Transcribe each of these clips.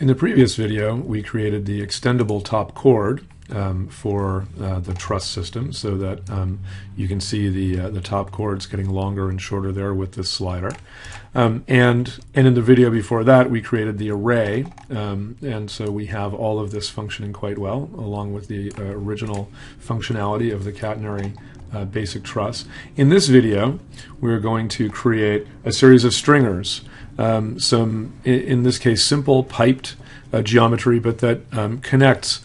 In the previous video, we created the extendable top chord for the truss system so that you can see the top chords getting longer and shorter there with this slider. And in the video before that, we created the array, and so we have all of this functioning quite well, along with the original functionality of the catenary basic truss. In this video, we're going to create a series of stringers, in this case, simple piped geometry, but that connects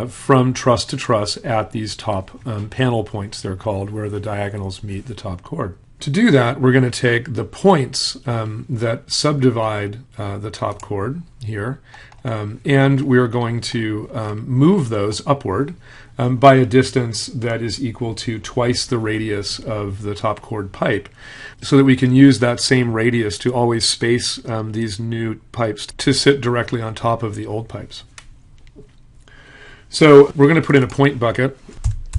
from truss to truss at these top panel points, they're called, where the diagonals meet the top chord. To do that, we're going to take the points that subdivide the top chord here, and we're going to move those upward by a distance that is equal to twice the radius of the top chord pipe, so that we can use that same radius to always space these new pipes to sit directly on top of the old pipes. So we're going to put in a point bucket,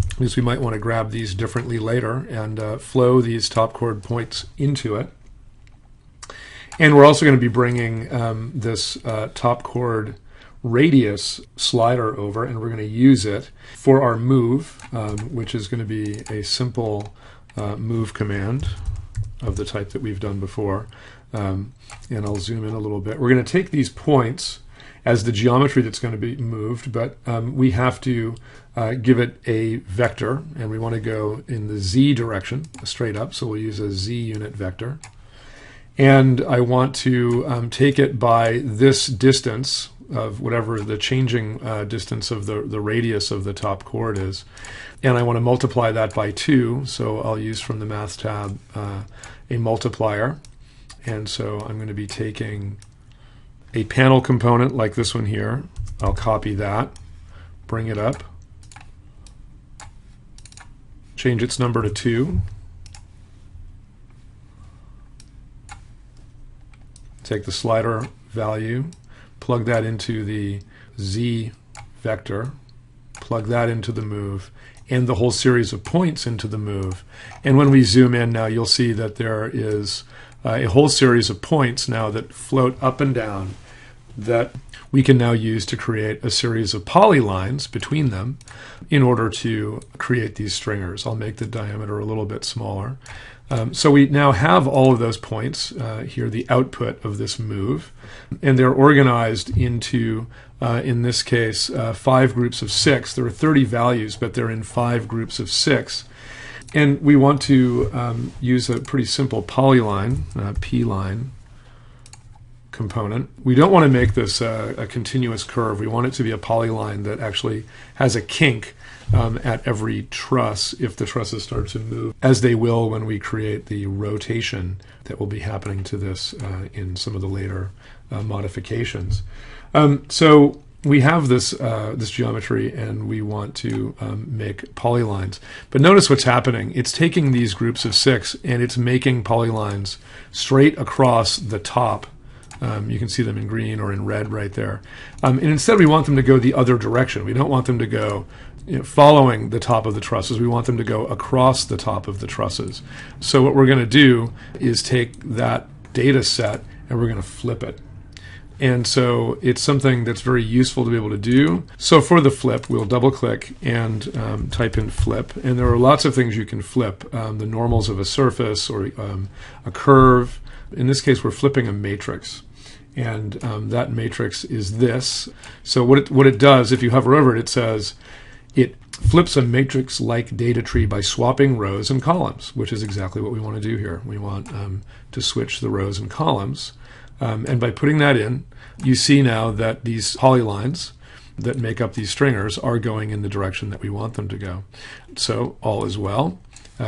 because we might want to grab these differently later, and flow these top chord points into it. And we're also going to be bringing this top chord radius slider over, and we're going to use it for our move, which is going to be a simple move command of the type that we've done before. And I'll zoom in a little bit. We're going to take these points as the geometry that's going to be moved, but we have to give it a vector, and we want to go in the z direction, straight up, so we'll use a z unit vector. And I want to take it by this distance of whatever the changing distance of the radius of the top chord is. And I want to multiply that by 2, so I'll use from the Maths tab a multiplier. And so I'm going to be taking a panel component like this one here. I'll copy that, bring it up, change its number to 2, take the slider value, plug that into the z vector, plug that into the move, and the whole series of points into the move. And when we zoom in now, you'll see that there is a whole series of points now that float up and down that we can now use to create a series of polylines between them in order to create these stringers. I'll make the diameter a little bit smaller. So we now have all of those points here, the output of this move, and they're organized into, in this case, 5 groups of 6. There are 30 values, but they're in 5 groups of 6. And we want to use a pretty simple polyline, p-line component. We don't want to make this a continuous curve. We want it to be a polyline that actually has a kink at every truss if the trusses start to move, as they will when we create the rotation that will be happening to this in some of the later modifications. So we have this geometry, and we want to make polylines. But notice what's happening. It's taking these groups of 6 and it's making polylines straight across the top. You can see them in green or in red right there. And instead we want them to go the other direction. We don't want them to go following the top of the trusses. We want them to go across the top of the trusses. So what we're going to do is take that data set and we're going to flip it. And so it's something that's very useful to be able to do. So for the flip, we'll double click and type in flip. And there are lots of things you can flip. The normals of a surface or a curve. In this case, we're flipping a matrix. And that matrix is this. So what it does, if you hover over it, it says it flips a matrix-like data tree by swapping rows and columns, which is exactly what we want to do here. We want to switch the rows and columns. And by putting that in, you see now that these polylines that make up these stringers are going in the direction that we want them to go. So all is well.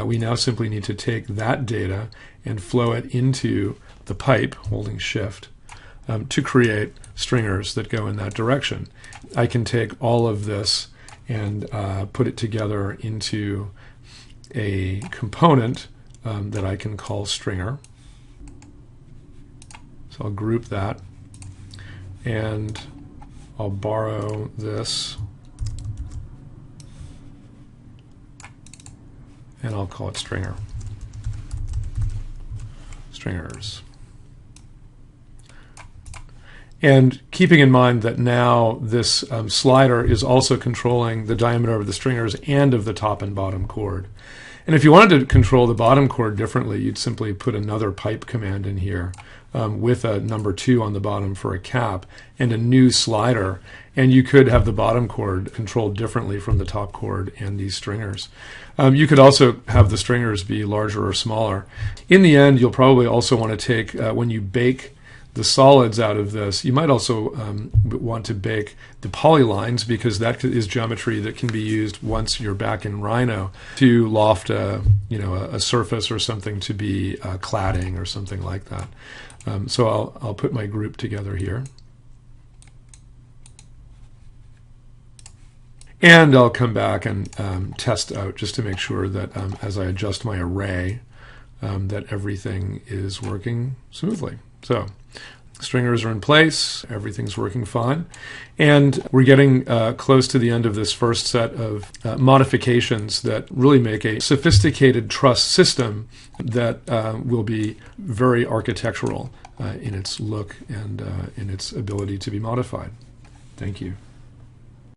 We now simply need to take that data and flow it into the pipe, holding shift, to create stringers that go in that direction. I can take all of this and put it together into a component that I can call stringer. So I'll group that, and I'll borrow this, and I'll call it stringer. Stringers. And keeping in mind that now this slider is also controlling the diameter of the stringers and of the top and bottom chord. And if you wanted to control the bottom chord differently, you'd simply put another pipe command in here with a number 2 on the bottom for a cap and a new slider, and you could have the bottom chord controlled differently from the top chord and these stringers. You could also have the stringers be larger or smaller. In the end, you'll probably also want to take, when you bake the solids out of this, you might also want to bake the polylines, because that is geometry that can be used once you're back in Rhino to loft a surface or something to be cladding or something like that. So I'll put my group together here. And I'll come back and test out just to make sure that as I adjust my array, that everything is working smoothly. So stringers are in place, everything's working fine, and we're getting close to the end of this first set of modifications that really make a sophisticated truss system that will be very architectural in its look and in its ability to be modified. Thank you.